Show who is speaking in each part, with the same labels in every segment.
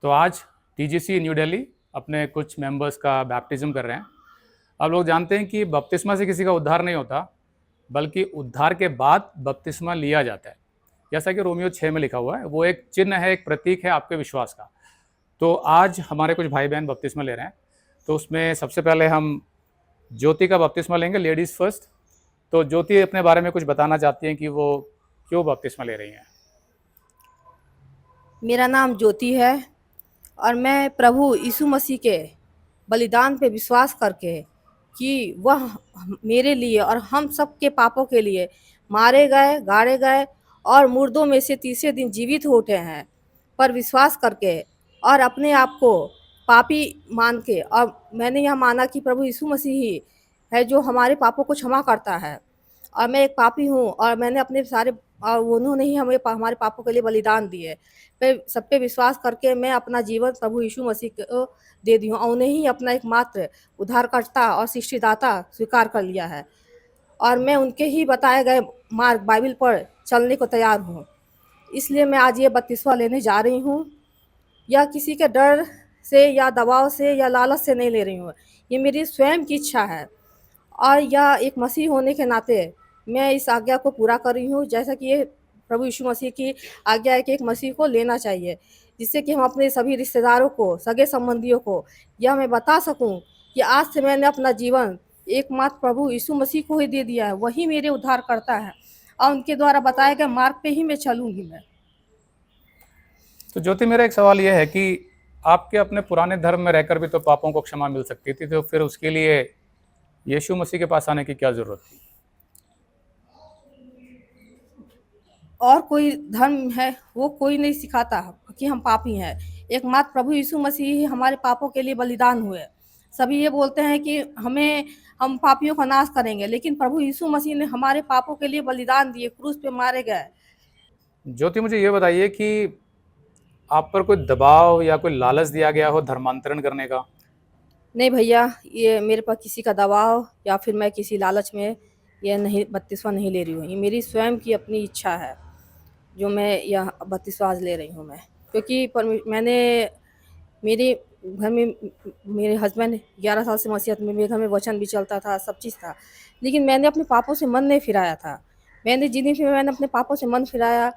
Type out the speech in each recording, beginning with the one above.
Speaker 1: तो आज TGC new Delhi अपने कुछ मेंबर्स का बैप्टिज्म कर रहे हैं। आप लोग जानते हैं कि बपतिस्मा से किसी का उद्धार नहीं होता, बल्कि उद्धार के बाद बपतिस्मा लिया जाता है। जैसा कि रोमियो 6 में लिखा हुआ है, वो एक चिन्ह है, एक प्रतीक है आपके विश्वास का। तो आज हमारे कुछ भाई बहन बपतिस्मा ले रहे हैं। तो उसमें सबसे पहले हम ज्योति का बपतिस्मा लेंगे, लेडीज़ फर्स्ट। तो ज्योति अपने बारे में कुछ बताना चाहती हैं कि वो क्यों बपतिस्मा ले रही हैं।
Speaker 2: मेरा नाम ज्योति है और मैं प्रभु यीशु मसीह के बलिदान पे विश्वास करके कि वह मेरे लिए और हम सब के पापों के लिए मारे गए, गाड़े गए और मुर्दों में से तीसरे दिन जीवित हो उठे हैं, पर विश्वास करके और अपने आप को पापी मान के, और मैंने यह माना कि प्रभु यीशु मसीह ही है जो हमारे पापों को क्षमा करता है और मैं एक पापी हूँ और मैंने अपने सारे और उन्होंने ही हमारे पापों के लिए बलिदान दिए। मैं सब पे विश्वास करके मैं अपना जीवन प्रभु यीशु मसीह को दे दी हूँ और उन्हें ही अपना एकमात्र उद्धारकर्ता और सृष्टिदाता स्वीकार कर लिया है और मैं उनके ही बताए गए मार्ग बाइबल पर चलने को तैयार हूँ। इसलिए मैं आज ये बपतिस्मा लेने जा रही हूँ। यह किसी के डर से या दबाव से या लालच से नहीं ले रही हूँ, ये मेरी स्वयं की इच्छा है और यह एक मसीह होने के नाते मैं इस आज्ञा को पूरा कर रही हूँ, जैसा कि ये प्रभु यीशु मसीह की आज्ञा है कि एक मसीह को लेना चाहिए, जिससे कि हम अपने सभी रिश्तेदारों को, सगे संबंधियों को यह मैं बता सकूं कि आज से मैंने अपना जीवन एकमात्र प्रभु यीशु मसीह को ही दे दिया है, वही मेरे उद्धार करता है और उनके द्वारा बताए गए मार्ग पे ही मैं चलूंगी। मैं
Speaker 1: तो ज्योति, मेरा एक सवाल यह है कि आपके अपने पुराने धर्म में रहकर भी तो पापों को क्षमा मिल सकती थी, तो फिर उसके लिए यीशु मसीह के पास आने की क्या जरूरत थी?
Speaker 2: और कोई धर्म है वो कोई नहीं सिखाता कि हम पापी हैं, एकमात्र प्रभु यीशु मसीह ही हमारे पापों के लिए बलिदान हुए। सभी ये बोलते हैं कि हम पापियों का नाश करेंगे, लेकिन प्रभु यीशु मसीह ने हमारे पापों के लिए बलिदान दिए, क्रूस पे मारे गए।
Speaker 1: ज्योति, मुझे ये बताइए कि आप पर कोई दबाव या कोई लालच दिया गया हो धर्मांतरण करने का?
Speaker 2: नहीं भैया, ये मेरे पर किसी का दबाव या फिर मैं किसी लालच में ये नहीं बपतिस्मा नहीं ले रही हूँ। ये मेरी स्वयं की अपनी इच्छा है जो मैं यह बपतिस्मा आज ले रही हूँ। मैं क्योंकि मैंने मेरे घर में मेरे हस्बैंड 11 साल से मसीहत में, मेरे घर में वचन भी चलता था, सब चीज़ था, लेकिन मैंने अपने पापों से मन नहीं फिराया था। मैंने जिन दिन फिर मैंने अपने पापों से मन फिराया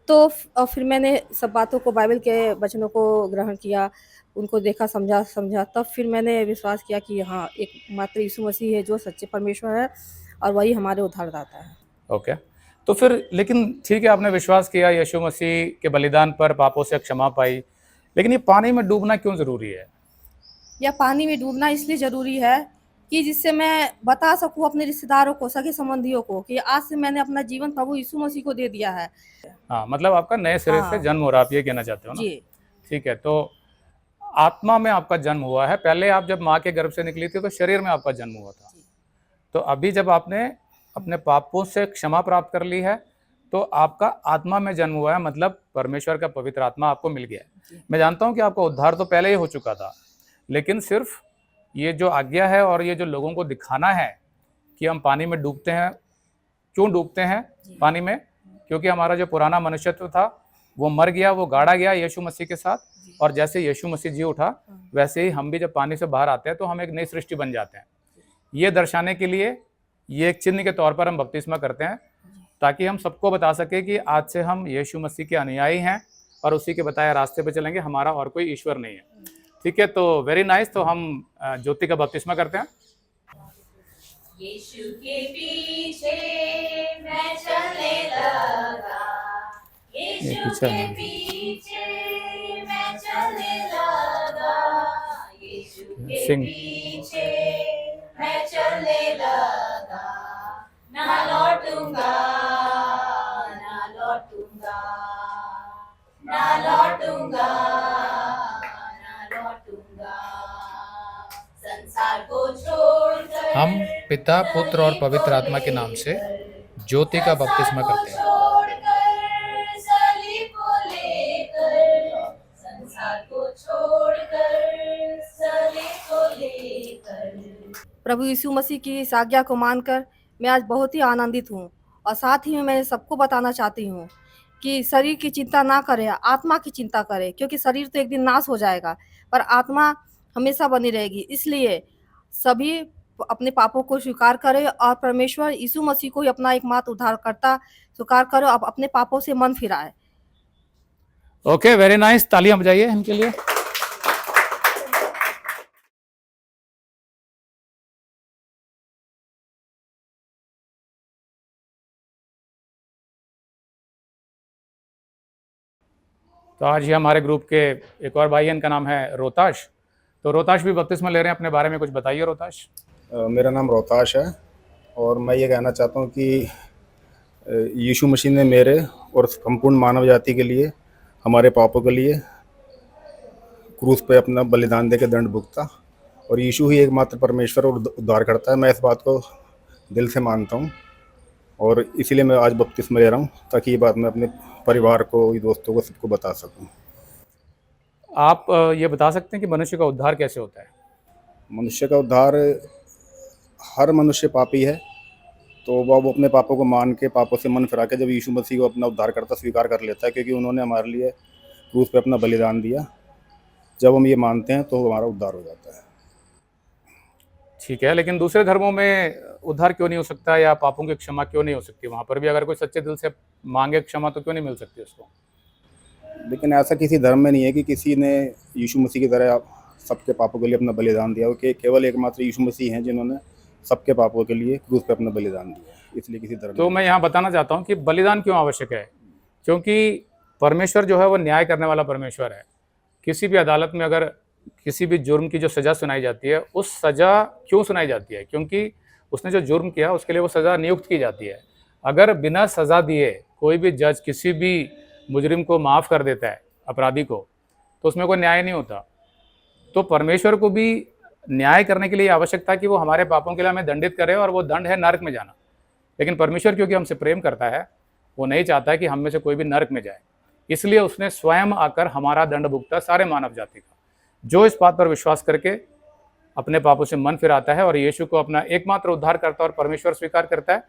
Speaker 2: तो और फिर मैंने सब बातों को, बाइबल के वचनों को ग्रहण किया, उनको देखा, समझा समझा, तब फिर मैंने विश्वास किया कि हाँ, एक मात्र यीशु मसीह है जो सच्चे परमेश्वर है और वही हमारे उद्धारदाता है।
Speaker 1: ओके। तो फिर लेकिन ठीक है, आपने विश्वास किया यीशु मसीह के बलिदान पर, पापों से क्षमा पाई, लेकिन ये पानी में डूबना क्यों जरूरी है?
Speaker 2: या पानी में डूबना इसलिए ज़रूरी है कि जिससे मैं बता सकूं अपने रिश्तेदारों को, सगे संबंधियों को कि आज से मैंने अपना जीवन प्रभु यीशु मसीह को दे दिया है।
Speaker 1: हाँ, मतलब आपका नए सिरे से
Speaker 2: हाँ
Speaker 1: जन्म हो रहा, आप ये कहना चाहते हो ना?
Speaker 2: जी।
Speaker 1: ठीक है। तो आत्मा में आपका जन्म हुआ है। पहले आप जब माँ के गर्भ से निकली थी तो शरीर में आपका जन्म हुआ था। तो अभी जब आपने अपने पापों से क्षमा प्राप्त कर ली है तो आपका आत्मा में जन्म हुआ है, मतलब परमेश्वर का पवित्र आत्मा आपको मिल गया है। मैं जानता हूं कि आपका उद्धार तो पहले ही हो चुका था, लेकिन सिर्फ ये जो आज्ञा है और ये जो लोगों को दिखाना है कि हम पानी में डूबते हैं, क्यों डूबते हैं पानी में, क्योंकि हमारा जो पुराना मनुष्यत्व था वो मर गया, वो गाड़ा गया यीशु मसीह के साथ, और जैसे यीशु मसीह जी उठा वैसे ही हम भी जब पानी से बाहर आते हैं तो हम एक नई सृष्टि बन जाते हैं। ये दर्शाने के लिए, ये एक चिन्ह के तौर पर हम बपतिस्मा करते हैं, ताकि हम सबको बता सके कि आज से हम यीशु मसीह के अनुयायी हैं और उसी के बताए रास्ते पे चलेंगे, हमारा और कोई ईश्वर नहीं है। ठीक है, तो वेरी नाइस। तो हम ज्योति का बपतिस्मा करते हैं।
Speaker 3: यीशु के पीछे मैं चलने लगा, यीशु के पीछे मैं चलने लगा, यीशु के पीछे मैं चलने लगा, ना लौटूंगा, ना लौटूंगा, ना लौटूंगा, ना लौटूंगा, संसार को छोड़कर
Speaker 1: हम पिता, पुत्र और पवित्र आत्मा के नाम से ज्योति का बपतिस्मा करते हैं।
Speaker 3: सलीब को लेकर, संसार को छोड़कर, सलीब को लेकर।
Speaker 2: प्रभु यीशु मसीह की इस आज्ञा को मानकर मैं आज बहुत ही आनंदित हूँ और साथ ही मैं सबको बताना चाहती हूँ कि शरीर की चिंता ना करें, आत्मा की चिंता करें, क्योंकि शरीर तो एक दिन नाश हो जाएगा पर आत्मा हमेशा बनी रहेगी। इसलिए सभी अपने पापों को स्वीकार करें और परमेश्वर यीशु मसीह को ही अपना एकमात्र उद्धारकर्ता स्वीकार करो, अब अपने पापों से मन फिराए।
Speaker 1: ओके, वेरी नाइस, तालियां बजाइए इनके लिए। तो आज ही हमारे ग्रुप के एक और भाई हैं, इनका नाम है रोहताश। तो रोहताश भी बपतिस्मा ले रहे हैं, अपने बारे में कुछ बताइए रोहताश।
Speaker 4: मेरा नाम रोहताश है और मैं ये कहना चाहता हूँ कि यीशु मसीह ने मेरे और संपूर्ण मानव जाति के लिए, हमारे पापों के लिए क्रूस पे अपना बलिदान देकर दंड भुगता और यीशु ही एकमात्र परमेश्वर और उद्धार करता है। मैं इस बात को दिल से मानता हूँ और इसीलिए मैं आज बपतिस्मा ले रहा हूँ, ताकि ये बात मैं अपने परिवार को, दोस्तों को, सबको बता सकूँ।
Speaker 1: आप ये बता सकते हैं कि मनुष्य का उद्धार कैसे होता है?
Speaker 4: मनुष्य का उद्धार, हर मनुष्य पापी है, तो वो अपने पापों को मान के, पापों से मन फिरा के जब यीशु मसीह को अपना उद्धार करता स्वीकार कर लेता है, क्योंकि उन्होंने हमारे लिए क्रूस पे अपना बलिदान दिया, जब हम ये मानते हैं तो हमारा उद्धार हो जाता है।
Speaker 1: ठीक है, लेकिन दूसरे धर्मों में उद्धार क्यों नहीं हो सकता, या पापों की क्षमा क्यों नहीं हो सकती? वहाँ पर भी अगर कोई सच्चे दिल से मांगे क्षमा तो क्यों नहीं मिल सकती उसको?
Speaker 4: लेकिन ऐसा किसी धर्म में नहीं है कि किसी ने यीशु मसीह की तरह सबके पापों के लिए अपना बलिदान दिया हो, कि केवल एकमात्र यीशु मसीह हैं जिन्होंने सबके पापों के लिए क्रूस पे अपना बलिदान दिया, इसलिए किसी धर्म
Speaker 1: तो मैं यहाँ बताना चाहता हूँ कि बलिदान क्यों आवश्यक है। क्योंकि परमेश्वर जो है वो न्याय करने वाला परमेश्वर है। किसी भी अदालत में अगर किसी भी जुर्म की जो सज़ा सुनाई जाती है, उस सज़ा क्यों सुनाई जाती है? क्योंकि उसने जो जुर्म किया उसके लिए वो सज़ा नियुक्त की जाती है। अगर बिना सज़ा दिए कोई भी जज किसी भी मुजरिम को माफ़ कर देता है, अपराधी को, तो उसमें कोई न्याय नहीं होता। तो परमेश्वर को भी न्याय करने के लिए आवश्यक था कि वो हमारे पापों के लिए हमें दंडित करे, और वो दंड है नरक में जाना। लेकिन परमेश्वर क्योंकि हमसे प्रेम करता है, वो नहीं चाहता है कि हम में से कोई भी नरक में जाए, इसलिए उसने स्वयं आकर हमारा दंड भुगता, सारे मानव जाति का। जो इस बात पर विश्वास करके अपने पापों से मन फिराता है और यीशु को अपना एकमात्र उद्धारकर्ता और परमेश्वर स्वीकार करता है,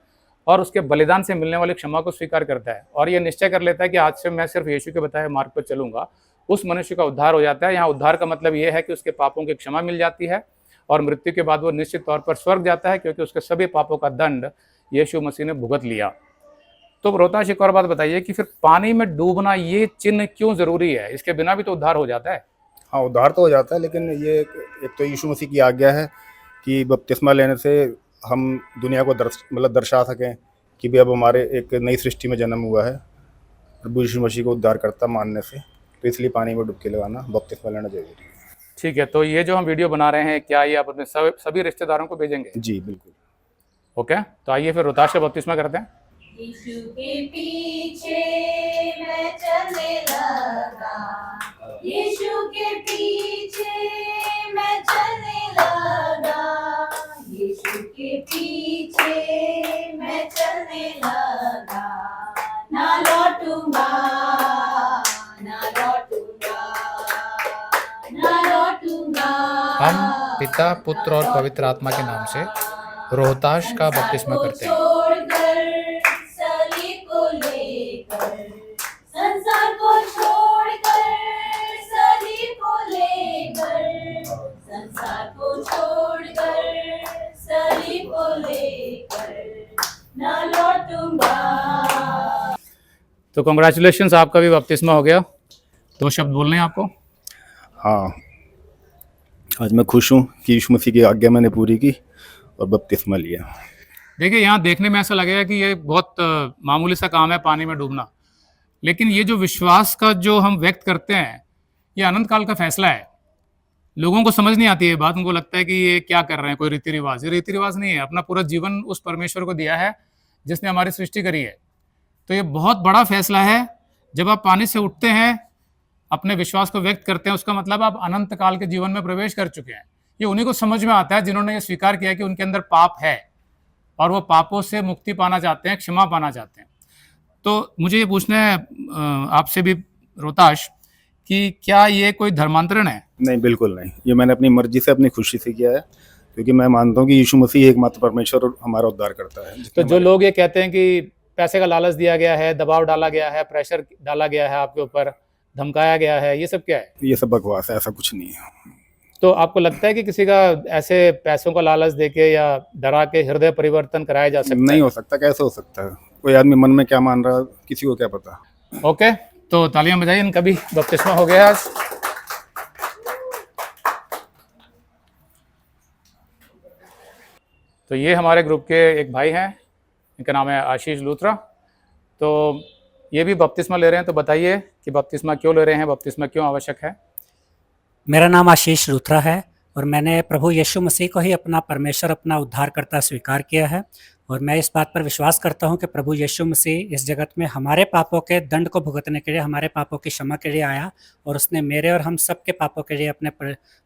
Speaker 1: और उसके बलिदान से मिलने वाली क्षमा को स्वीकार करता है, और ये निश्चय कर लेता है कि आज से मैं सिर्फ यीशु के बताए मार्ग पर चलूंगा, उस मनुष्य का उद्धार हो जाता है। यहाँ उद्धार का मतलब ये है कि उसके पापों की क्षमा मिल जाती है, और मृत्यु के बाद वो निश्चित तौर पर स्वर्ग जाता है, क्योंकि उसके सभी पापों का दंड यीशु मसीह ने भुगत लिया। तो रोहताश, एक और बात बताइए कि फिर पानी में डूबना ये चिन्ह क्यों जरूरी है? इसके बिना भी तो उद्धार हो जाता है।
Speaker 4: हाँ, उद्धार तो हो जाता है, लेकिन ये एक तो यीशु मसीह की आज्ञा है कि बपतिस्मा लेने से हम दुनिया को दर्शा सकें कि भी अब हमारे एक नई सृष्टि में जन्म हुआ है, प्रभु यीशु मसीह को उद्धार करता मानने से। तो इसलिए पानी में डुबकी लगाना, बपतिस्मा लेना जरूरी है।
Speaker 1: ठीक है, तो ये जो हम वीडियो बना रहे हैं, क्या ये आप अपने सभी रिश्तेदारों को भेजेंगे?
Speaker 4: जी बिल्कुल।
Speaker 1: ओके, तो आइए फिर रोहताश का बपतिस्मा करते हैं।
Speaker 3: यीशु के पीछे मैं चलने लगा, यीशु के पीछे मैं चलने लगा, यीशु के पीछे मैं चलने लगा, ना लौटूंगा, ना लौटूंगा, ना लौटूंगा।
Speaker 1: हम पिता, पुत्र और पवित्र आत्मा के नाम से रोहताश का बपतिस्मा करते हैं।
Speaker 3: संसार को छोड़कर, सलीब को लेकर, संसार को छोड़कर, सलीब को लेकर, ना लौटूंगा।
Speaker 1: तो कॉन्ग्रेचुलेशंस, आपका भी बपतिस्मा हो गया। 2 शब्द बोलने हैं आपको।
Speaker 4: हाँ, आज मैं खुश हूँ कि यीशु मसीह की आज्ञा मैंने पूरी की और बपतिस्मा लिया।
Speaker 1: देखिए, यहाँ देखने में ऐसा लगेगा कि ये बहुत मामूली सा काम है, पानी में डूबना, लेकिन ये जो विश्वास का जो हम व्यक्त करते हैं, ये अनंत काल का फैसला है। लोगों को समझ नहीं आती है बात, उनको लगता है कि ये क्या कर रहे हैं, कोई रीति रिवाज। ये रीति रिवाज नहीं है, अपना पूरा जीवन उस परमेश्वर को दिया है जिसने हमारी सृष्टि करी है। तो ये बहुत बड़ा फैसला है। जब आप पानी से उठते हैं, अपने विश्वास को व्यक्त करते हैं, उसका मतलब आप अनंत काल के जीवन में प्रवेश कर चुके हैं। ये उन्हीं को समझ में आता है जिन्होंने ये स्वीकार किया कि उनके अंदर पाप है और वो पापों से मुक्ति पाना चाहते हैं, क्षमा पाना चाहते हैं। तो मुझे ये पूछना है आपसे भी रोहताश, कि क्या ये कोई धर्मांतरण है?
Speaker 4: नहीं, बिल्कुल नहीं। ये मैंने अपनी मर्जी से, अपनी खुशी से किया है, क्योंकि मैं मानता हूँ कि यीशु मसीह एकमात्र परमेश्वर और हमारा उद्धार करता है।
Speaker 1: तो जो लोग ये कहते हैं कि पैसे का लालच दिया गया है, दबाव डाला गया है, प्रेशर डाला गया है आपके ऊपर, धमकाया गया है, ये सब क्या है?
Speaker 4: ये सब बकवास है, ऐसा कुछ नहीं है।
Speaker 1: तो आपको लगता है कि किसी का ऐसे पैसों का लालच देके या डरा के हृदय परिवर्तन कराया जा सकता
Speaker 4: नहीं
Speaker 1: है?
Speaker 4: हो सकता, कैसे हो सकता है? कोई आदमी मन में क्या मान रहा है किसी को क्या पता।
Speaker 1: ओके, तो तालियां बजाइए, इनका भी बपतिस्मा हो गया आज। तो ये हमारे ग्रुप के एक भाई हैं, इनका नाम है आशीष लूथरा। तो ये भी बपतिस्मा ले रहे हैं, तो बताइए कि बपतिस्मा क्यों ले रहे हैं, बपतिस्मा क्यों आवश्यक है?
Speaker 5: मेरा नाम आशीष लूथरा है और मैंने प्रभु यीशु मसीह को ही अपना परमेश्वर, अपना उद्धारकर्ता स्वीकार किया है। और मैं इस बात पर विश्वास करता हूं कि प्रभु यीशु मसीह इस जगत में हमारे पापों के दंड को भुगतने के लिए, हमारे पापों की क्षमा के लिए आया और उसने मेरे और हम सब के पापों के लिए अपने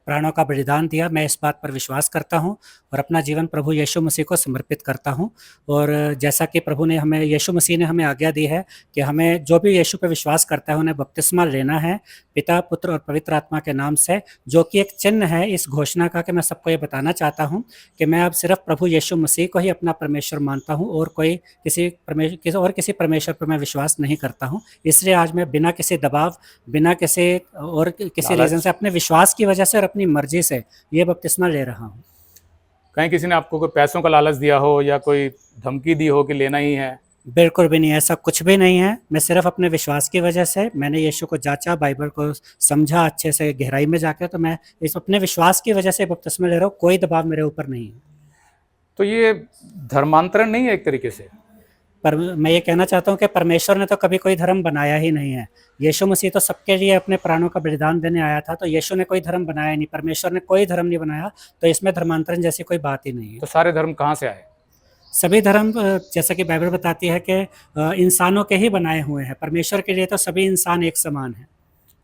Speaker 5: प्राणों का बलिदान दिया। मैं इस बात पर विश्वास करता हूं और अपना जीवन प्रभु यीशु मसीह को समर्पित करता हूं। और जैसा कि प्रभु ने हमें, यीशु मसीह ने हमें आज्ञा दी है कि हमें, जो भी यीशु पर विश्वास करता है, उन्हें बपतिस्मा लेना है पिता, पुत्र और पवित्र आत्मा के नाम से, जो कि एक चिन्ह है इस घोषणा का कि मैं सबको ये बताना चाहता हूँ कि मैं अब सिर्फ प्रभु यीशु मसीह को ही अपना परमेश्वर मानता हूँ और कोई किसी परमेश्वर पर मैं विश्वास नहीं करता हूँ। इसलिए आज मैं बिना किसी दबाव, बिना किसी रीज़न से, अपने विश्वास की वजह से और अपनी मर्जी से ये बपतिस्मा ले रहा हूँ।
Speaker 1: कहीं किसी ने आपको कोई पैसों का लालच दिया हो या कोई धमकी दी हो कि लेना ही है?
Speaker 5: बिल्कुल भी नहीं, ऐसा कुछ भी नहीं है। मैं सिर्फ अपने विश्वास की वजह से, मैंने यीशु को जांचा, बाइबल को समझा अच्छे से गहराई में जाकर, तो मैं इस अपने विश्वास की वजह से बपतिस्मा ले रहा हूँ। कोई दबाव मेरे ऊपर नहीं है।
Speaker 1: तो ये धर्मांतरण नहीं है एक तरीके से?
Speaker 5: पर मैं ये कहना चाहता हूँ कि परमेश्वर ने तो कभी कोई धर्म बनाया ही नहीं है। यीशु मसीह तो सबके लिए अपने प्राणों का बलिदान देने आया था, तो यीशु ने कोई धर्म बनाया नहीं, परमेश्वर ने कोई धर्म नहीं बनाया, तो इसमें धर्मांतरण जैसी कोई बात ही नहीं है।
Speaker 1: तो सारे धर्म कहाँ से आए?
Speaker 5: सभी धर्म, जैसा कि बाइबल बताती है कि इंसानों के ही बनाए हुए हैं। परमेश्वर के लिए तो सभी इंसान एक समान है।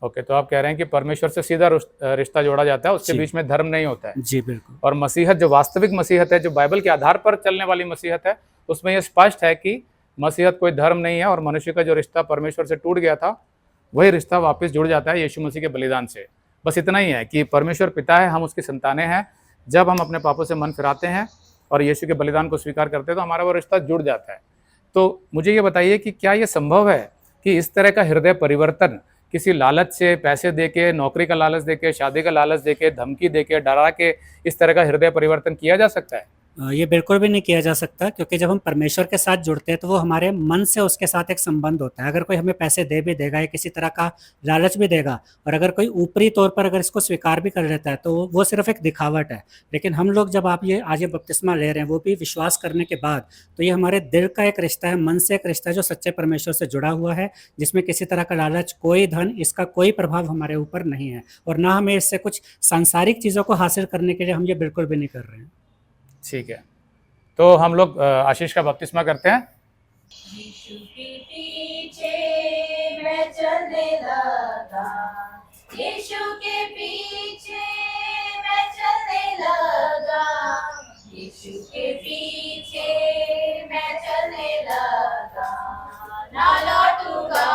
Speaker 1: ओके, तो आप कह रहे हैं कि परमेश्वर से सीधा रिश्ता जोड़ा जाता है, उसके
Speaker 5: जी।
Speaker 1: बीच में धर्म नहीं होता है।
Speaker 5: जी बिल्कुल।
Speaker 1: और मसीहत, जो वास्तविक मसीहत है, जो बाइबल के आधार पर चलने वाली मसीहत है, उसमें यह स्पष्ट है कि मसीहत कोई धर्म नहीं है और मनुष्य का जो रिश्ता परमेश्वर से टूट गया था, वही रिश्ता वापस जुड़ जाता है यीशु मसीह के बलिदान से। बस इतना ही है कि परमेश्वर पिता है, हम उसकी संतानें हैं। जब हम अपने पापों से मन फिराते हैं और यीशु के बलिदान को स्वीकार करते हैं, तो हमारा वो रिश्ता जुड़ जाता है। तो मुझे ये बताइए कि क्या ये संभव है कि इस तरह का हृदय परिवर्तन किसी लालच से, पैसे देके, नौकरी का लालच देके, शादी का लालच देके, धमकी देके, डरा के, इस तरह का हृदय परिवर्तन किया जा सकता है?
Speaker 5: ये बिल्कुल भी नहीं किया जा सकता, क्योंकि जब हम परमेश्वर के साथ जुड़ते हैं तो वो हमारे मन से उसके साथ एक संबंध होता है। अगर कोई हमें पैसे दे भी देगा या किसी तरह का लालच भी देगा, और अगर कोई ऊपरी तौर पर अगर इसको स्वीकार भी कर लेता है, तो वो सिर्फ एक दिखावट है। लेकिन हम लोग जब आप ये आज ये बपतिस्मा ले रहे हैं, वो भी विश्वास करने के बाद, तो ये हमारे दिल का एक रिश्ता है, मन से एक रिश्ता है जो सच्चे परमेश्वर से जुड़ा हुआ है, जिसमें किसी तरह का लालच, कोई धन, इसका कोई प्रभाव हमारे ऊपर नहीं है। और ना हमें इससे कुछ सांसारिक चीज़ों को हासिल करने के लिए हम ये बिल्कुल भी नहीं कर रहे हैं।
Speaker 1: ठीक है, तो हम लोग आशीष का बपतिस्मा करते हैं।
Speaker 3: यीशु के पीछे मैं चलने लगा, यीशु के पीछे मैं चलने लगा, यीशु के पीछे मैं चलने लगा, ना लौटूंगा,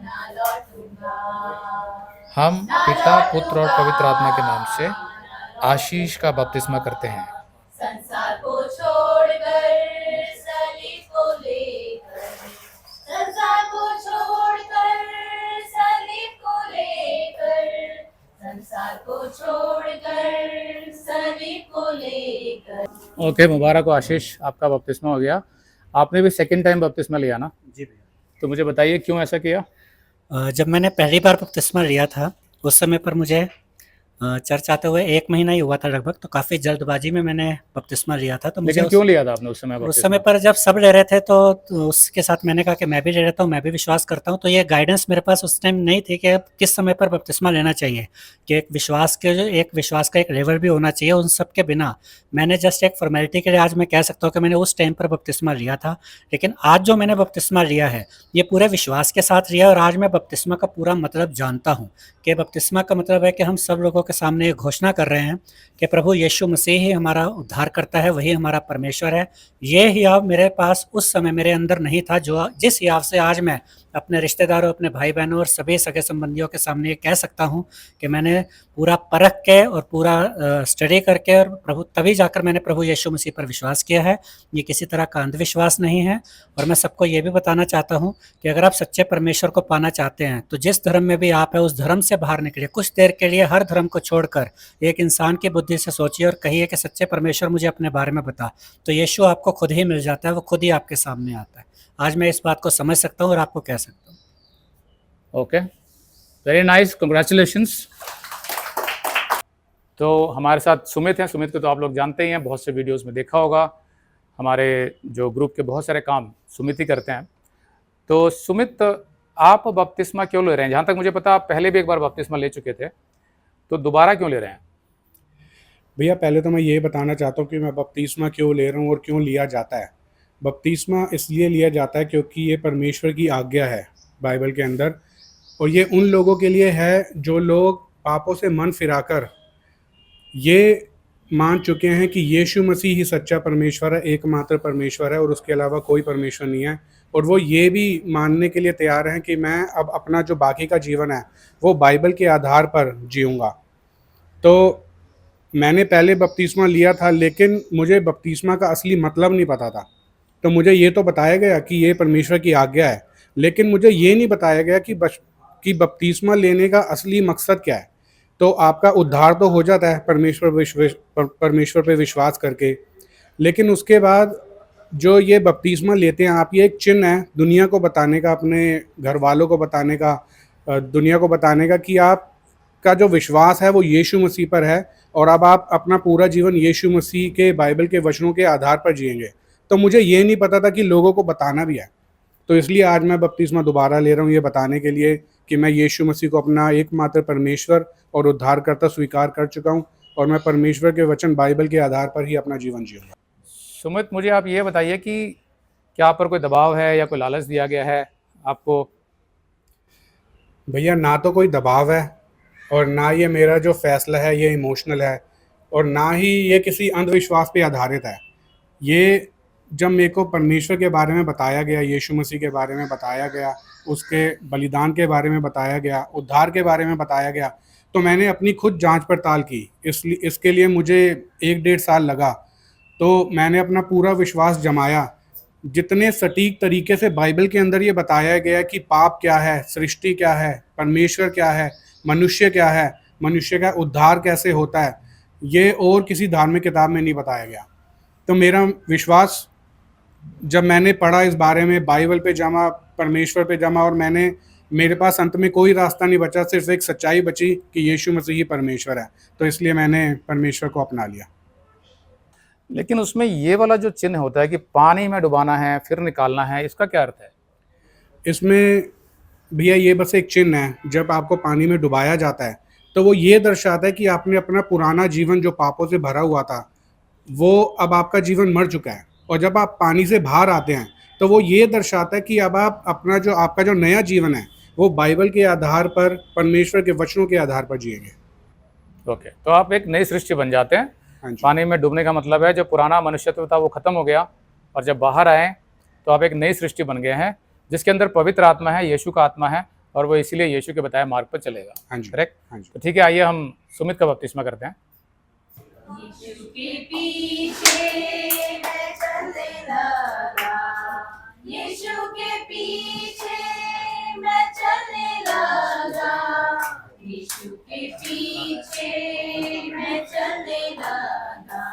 Speaker 3: ना लौटूंगा।
Speaker 1: हम पिता, पुत्र और पवित्र आत्मा के नाम से आशीष का बपतिस्मा करते हैं।
Speaker 3: संसार को छोड़कर सलीब को लेकर, संसार को छोड़कर सलीब को लेकर, संसार को छोड़कर सलीब को लेकर।
Speaker 1: ओके, मुबारक हो आशीष, आपका बपतिस्मा हो गया। आपने भी सेकंड टाइम बपतिस्मा लिया ना?
Speaker 5: जी भैया।
Speaker 1: तो मुझे बताइए क्यों ऐसा किया?
Speaker 5: जब मैंने पहली बार बपतिस्मा लिया था, उस समय पर मुझे चर्च आते हुए 1 महीना ही हुआ था लगभग, तो काफ़ी जल्दबाजी में मैंने बपतिस्मा लिया था। तो मुझे
Speaker 1: लेकिन क्यों लिया था आपने उस समय
Speaker 5: उस
Speaker 1: बपतिस्मा?
Speaker 5: समय पर जब सब ले रहे थे, तो उसके साथ मैंने कहा कि मैं भी ले लेता हूँ, मैं भी विश्वास करता हूँ। तो ये गाइडेंस मेरे पास उस टाइम नहीं थी कि अब किस समय पर बपतिस्मा लेना चाहिए, कि एक विश्वास का एक लेवल भी होना चाहिए। उन सब के बिना मैंने जस्ट एक फॉर्मेलिटी के लिए आज मैं कह सकता हूँ कि मैंने उस टाइम पर बपतिस्मा लिया था। लेकिन आज जो मैंने बपतिस्मा लिया है, ये पूरे विश्वास के साथ लिया, और आज मैं बपतिस्मा का पूरा मतलब जानता हूँ कि बपतिस्मा का मतलब है कि हम सब लोगों के सामने एक घोषणा कर रहे हैं कि प्रभु यीशु मसीह ही हमारा उद्धार करता है, वही हमारा परमेश्वर है। ये हियाव मेरे पास उस समय मेरे अंदर नहीं था, जो जिस हियाव से आज मैं अपने रिश्तेदारों, अपने भाई बहनों और सभी सगे संबंधियों के सामने ये कह सकता हूँ कि मैंने पूरा परख के और पूरा स्टडी करके और तभी जाकर मैंने प्रभु यीशु मसीह पर विश्वास किया है। ये किसी तरह का अंधविश्वास नहीं है। और मैं सबको ये भी बताना चाहता हूँ कि अगर आप सच्चे परमेश्वर को पाना चाहते हैं तो जिस धर्म में भी आप है उस धर्म से बाहर निकलिए। कुछ देर के लिए हर धर्म को छोड़कर एक इंसान की बुद्धि से सोचिए और कहिए कि सच्चे परमेश्वर मुझे अपने बारे में बता। तो यीशु आपको खुद ही मिल जाता है, वो खुद ही आपके सामने आता है। आज मैं इस बात को समझ सकता हूँ और आपको कह सकता हूँ।
Speaker 1: Okay, very nice, congratulations. तो हमारे साथ सुमित हैं। सुमित को तो आप लोग जानते ही हैं, बहुत से वीडियोस में देखा होगा। हमारे जो ग्रुप के बहुत सारे काम सुमित ही करते हैं। तो सुमित, आप बपतिस्मा क्यों ले रहे हैं? जहाँ तक मुझे पता आप पहले भी एक बार बपतिस्मा ले चुके थे, तो दोबारा क्यों ले रहे हैं?
Speaker 6: भैया पहले तो मैं ये बताना चाहता हूँ कि मैं बपतिस्मा क्यों ले रहा हूँ और क्यों लिया जाता है। बपतिस्मा इसलिए लिया जाता है क्योंकि ये परमेश्वर की आज्ञा है बाइबल के अंदर, और ये उन लोगों के लिए है जो लोग पापों से मन फिराकर ये मान चुके हैं कि यीशु मसीह ही सच्चा परमेश्वर है, एकमात्र परमेश्वर है और उसके अलावा कोई परमेश्वर नहीं है। और वो ये भी मानने के लिए तैयार हैं कि मैं अब अपना जो बाकी का जीवन है वो बाइबल के आधार पर जीऊँगा। तो मैंने पहले बपतिस्मा लिया था, लेकिन मुझे बपतिस्मा का असली मतलब नहीं पता था। तो मुझे ये तो बताया गया कि ये परमेश्वर की आज्ञा है, लेकिन मुझे ये नहीं बताया गया कि बपतिस्मा लेने का असली मकसद क्या है। तो आपका उद्धार तो हो जाता है परमेश्वर पे विश्वास करके, लेकिन उसके बाद जो ये बपतिस्मा लेते हैं आप, ये एक चिन्ह है दुनिया को बताने का, अपने घर वालों को बताने का, दुनिया को बताने का कि आपका जो विश्वास है वो यीशु मसीह पर है और अब आप अपना पूरा जीवन यीशु मसीह के बाइबल के वचनों के आधार पर जिएंगे। तो मुझे ये नहीं पता था कि लोगों को बताना भी है, तो इसलिए आज मैं बपतिस्मा दोबारा ले रहा हूँ ये बताने के लिए कि मैं यीशु मसीह को अपना एकमात्र परमेश्वर और उद्धारकर्ता स्वीकार कर चुका हूँ और मैं परमेश्वर के वचन बाइबल के आधार पर ही अपना जीवन जीऊँगा।
Speaker 1: सुमित, मुझे आप ये बताइए कि क्या आप पर कोई दबाव है या कोई लालच दिया गया है आपको?
Speaker 6: भैया ना तो कोई दबाव है और ना ये मेरा जो फैसला है ये इमोशनल है और ना ही ये किसी अंधविश्वास पे आधारित है। ये जब मेरे को परमेश्वर के बारे में बताया गया, यीशु मसीह के बारे में बताया गया, उसके बलिदान के बारे में बताया गया, उद्धार के बारे में बताया गया, तो मैंने अपनी खुद जांच पड़ताल की। इसके लिए मुझे 1-1.5 साल लगा। तो मैंने अपना पूरा विश्वास जमाया। जितने सटीक तरीके से बाइबल के अंदर ये बताया गया कि पाप क्या है, सृष्टि क्या है, परमेश्वर क्या है, मनुष्य क्या है, मनुष्य का उद्धार कैसे होता है, ये और किसी धार्मिक किताब में नहीं बताया गया। तो मेरा विश्वास जब मैंने पढ़ा इस बारे में, बाइबल पे जमा, परमेश्वर पे जमा, और मेरे पास अंत में कोई रास्ता नहीं बचा, सिर्फ एक सच्चाई बची कि यीशु मसीह ही परमेश्वर है। तो इसलिए मैंने परमेश्वर को अपना लिया।
Speaker 1: लेकिन उसमें ये वाला जो चिन्ह होता है कि पानी में डुबाना है फिर निकालना है, इसका क्या अर्थ है?
Speaker 6: इसमें भैया ये बस एक चिन्ह है। जब आपको पानी में डुबाया जाता है तो वो ये दर्शाता है कि आपने अपना पुराना जीवन जो पापों से भरा हुआ था वो अब आपका जीवन मर चुका है, और जब आप पानी से बाहर आते हैं तो वो ये दर्शाता है कि अब आप अपना जो आपका जो नया जीवन है वो बाइबल के आधार पर, परमेश्वर के वचनों के आधार पर जिएंगे।
Speaker 1: ओके, तो आप एक नई सृष्टि बन जाते हैं।
Speaker 6: हाँ जी।
Speaker 1: पानी में डूबने का मतलब है जो पुराना मनुष्यत्व था वो खत्म हो गया, और जब बाहर आए तो आप एक नई सृष्टि बन गए हैं जिसके अंदर पवित्र आत्मा है, यीशु का आत्मा है, और वो इसीलिए यीशु के बताए मार्ग पर चलेगा।
Speaker 6: हाँ जी।
Speaker 1: करेक्ट?
Speaker 6: हाँ जी।
Speaker 1: तो ठीक है, आइए हम सुमित का बपतिस्मा करते हैं।
Speaker 3: यीशु के पीछे मैं चलने लगा, यीशु के पीछे मैं चलने लगा, यीशु के पीछे मैं चलने लगा,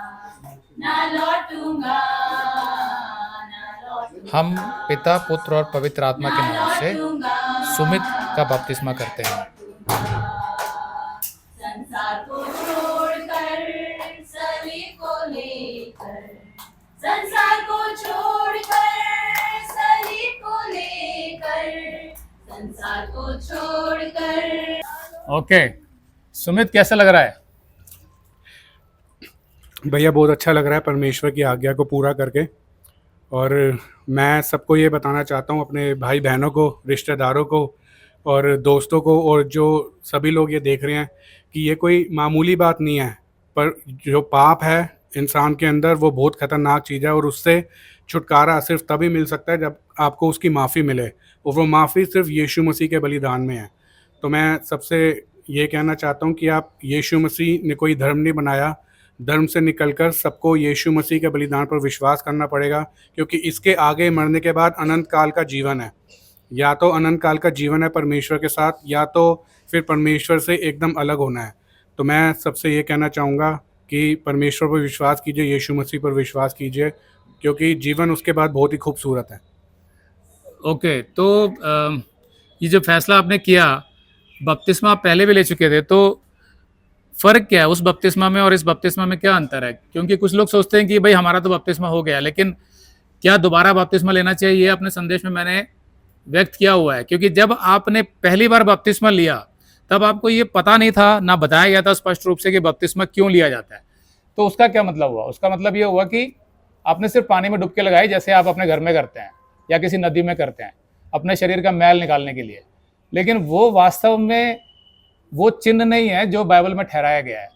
Speaker 3: ना लौटूंगा, ना लौटूंगा,
Speaker 1: हम पिता, पुत्र और पवित्र आत्मा के नाम से सुमित का बपतिस्मा करते हैं।
Speaker 3: संसार को छोड़कर सलीब को लेकर, संसार को छोड़कर सलीब को लेकर, संसार को छोड़कर।
Speaker 1: ओके, सुमित कैसा लग रहा है?
Speaker 6: भैया बहुत अच्छा लग रहा है परमेश्वर की आज्ञा को पूरा करके, और मैं सबको ये बताना चाहता हूँ, अपने भाई बहनों को, रिश्तेदारों को और दोस्तों को, और जो सभी लोग ये देख रहे हैं, कि ये कोई मामूली बात नहीं है। पर जो पाप है इंसान के अंदर, वो बहुत खतरनाक चीज़ है और उससे छुटकारा सिर्फ तभी मिल सकता है जब आपको उसकी माफ़ी मिले, और वो माफ़ी सिर्फ यीशु मसीह के बलिदान में है। तो मैं सबसे ये कहना चाहता हूँ कि आप, यीशु मसीह ने कोई धर्म नहीं बनाया, धर्म से निकलकर सबको यीशु मसीह के बलिदान पर विश्वास करना पड़ेगा, क्योंकि इसके आगे मरने के बाद अनंत काल का जीवन है। या तो अनंत काल का जीवन है परमेश्वर के साथ, या तो फिर परमेश्वर से एकदम अलग होना है। तो मैं सबसे ये कहना चाहूँगा कि परमेश्वर पर विश्वास कीजिए, यीशु मसीह पर विश्वास कीजिए, क्योंकि जीवन उसके बाद बहुत ही खूबसूरत है।
Speaker 1: ओके, तो ये जो फैसला आपने किया, बपतिस्मा आप पहले भी ले चुके थे, तो फ़र्क क्या है उस बपतिस्मा में और इस बपतिस्मा में, क्या अंतर है? क्योंकि कुछ लोग सोचते हैं कि भाई हमारा तो बपतिस्मा हो गया, लेकिन क्या दोबारा बपतिस्मा लेना चाहिए? ये अपने संदेश में मैंने व्यक्त किया हुआ है, क्योंकि जब आपने पहली बार बपतिस्मा लिया तब आपको ये पता नहीं था, ना बताया गया था स्पष्ट रूप से कि बपतिस्मा क्यों लिया जाता है। तो उसका क्या मतलब हुआ? उसका मतलब ये हुआ कि आपने सिर्फ पानी में डुबकी लगाई, जैसे आप अपने घर में करते हैं या किसी नदी में करते हैं, अपने शरीर का मैल निकालने के लिए। लेकिन वो वास्तव में वो चिन्ह नहीं है जो बाइबल में ठहराया गया है।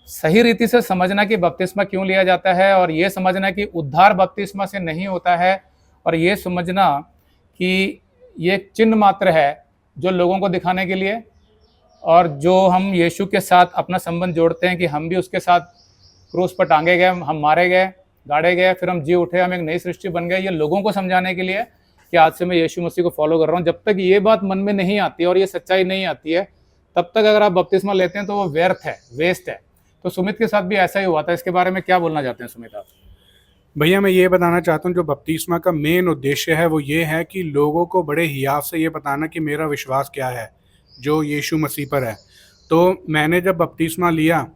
Speaker 1: सही रीति से समझना कि बपतिस्मा क्यों लिया जाता है, और ये समझना कि उद्धार बपतिस्मा से नहीं होता है, और ये समझना कि ये एक चिन्ह मात्र है जो लोगों को दिखाने के लिए, और जो हम यीशु के साथ अपना संबंध जोड़ते हैं कि हम भी उसके साथ क्रूस पर टांगे गए, हम मारे गए, गाड़े गए, फिर हम जी उठे, हम एक नई सृष्टि बन गए। ये लोगों को समझाने के लिए कि आज से मैं यीशु मसीह को फॉलो कर रहा हूँ। जब तक ये बात मन में नहीं आती है और ये सच्चाई नहीं आती है, तब तक अगर आप बपतिस्मा लेते हैं तो वो व्यर्थ है, वेस्ट है। तो सुमित के साथ भी ऐसा ही हुआ था। इसके बारे में क्या बोलना चाहते हैं सुमित आप?
Speaker 6: भैया मैं ये बताना चाहता हूँ, जो बपतिस्मा का मेन उद्देश्य है वो ये है कि लोगों को बड़े हियाव से ये बताना कि मेरा विश्वास क्या है जो यीशु मसीह पर है। तो मैंने जब बपतिस्मा लिया,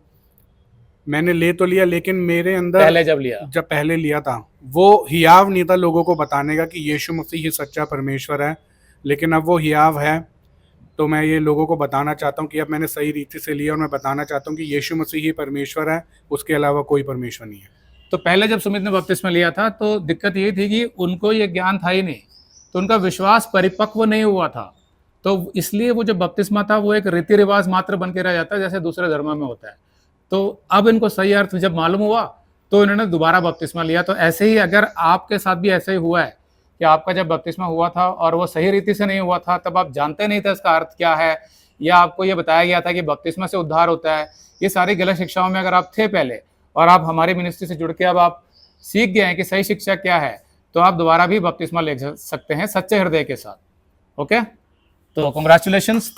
Speaker 6: मैंने ले तो लिया, लेकिन मेरे अंदर जब पहले लिया था वो हियाव नहीं था लोगों को बताने का कि यीशु मसीह ही सच्चा परमेश्वर है, लेकिन अब वो हियाव है। तो मैं ये लोगों को बताना चाहता हूँ कि अब मैंने सही रीति से लिया, और मैं बताना चाहता हूँ कि यीशु मसीह ही परमेश्वर है, उसके अलावा कोई परमेश्वर नहीं है।
Speaker 1: तो पहले जब सुमित ने बपतिस्मा लिया था तो दिक्कत ये थी कि उनको ये ज्ञान था ही नहीं, तो उनका विश्वास परिपक्व नहीं हुआ था। तो इसलिए वो जो बपतिस्मा था वो एक रीति रिवाज मात्र बन के रह जाता है, जैसे दूसरे धर्मों में होता है। तो अब इनको सही अर्थ जब मालूम हुआ तो इन्होंने दोबारा बपतिस्मा लिया। तो ऐसे ही अगर आपके साथ भी ऐसा ही हुआ है कि आपका जब बपतिस्मा हुआ था और वो सही रीति से नहीं हुआ था, तब आप जानते नहीं थे इसका अर्थ क्या है, या आपको ये बताया गया था कि बपतिस्मा से उद्धार होता है, ये सारी गलत शिक्षाओं में अगर आप थे पहले और आप हमारी मिनिस्ट्री से जुड़ के अब आप सीख गए हैं कि सही शिक्षा क्या है, तो आप दोबारा भी बपतिस्मा ले सकते हैं सच्चे हृदय के साथ। ओके, तो कॉन्ग्रेचुलेशंस।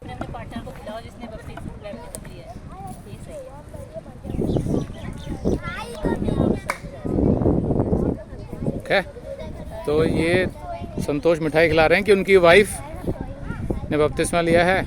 Speaker 3: अपने पार्टनर को खिलाओ जिसने बपतिस्मा लिया है, ये सही है।
Speaker 1: ओके, तो ये संतोष मिठाई खिला रहे हैं कि उनकी वाइफ ने बपतिस्मा लिया है।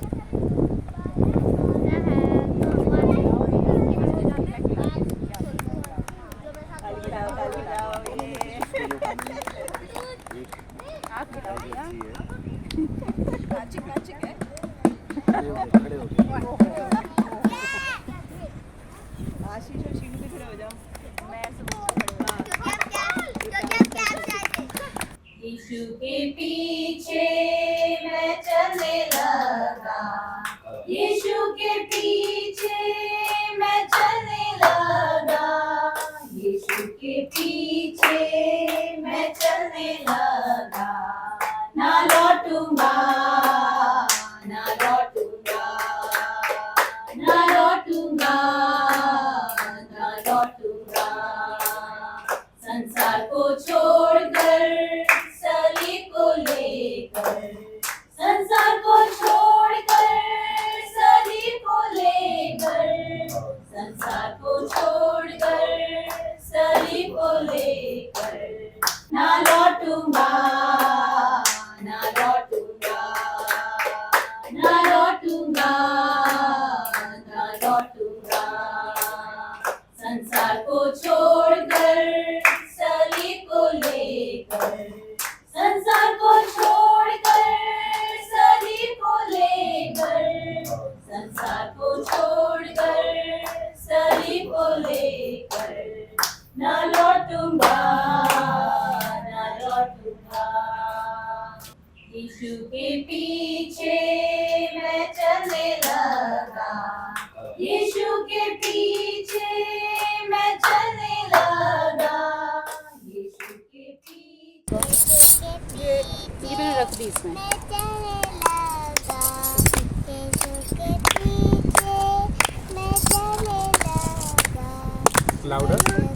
Speaker 3: यीशु के पीछे मैं चलने लगा, यीशु के पीछे मैं चलने लगा, यीशु के पीछे मैं चलने लगा, ना लौटूंगा, ना लौटूंगा, ना लौटूंगा, ना लौटूंगा। संसार को छोड़कर सलीब को लेकर, संसार को छोड़कर सलीब को लेकर, संसार को छोड़कर सलीब को लेकर, ना लौटूंगा, ना लौटूंगा, ना लौटूंगा, ना लौटूंगा। संसार को छोड़कर सलीब को लेकर, संसार को छोड़कर सलीब को लेकर, संसार को छोड़कर सलीब को लेकर, ना लौटूंगा, ना लौटूंगा। यीशु के पीछे मैं चलने लगा,
Speaker 7: के पीछे मैं चलने लगा, यीशु के पीछे।
Speaker 3: ये मैंने रख दी इसमें।
Speaker 6: लाउडर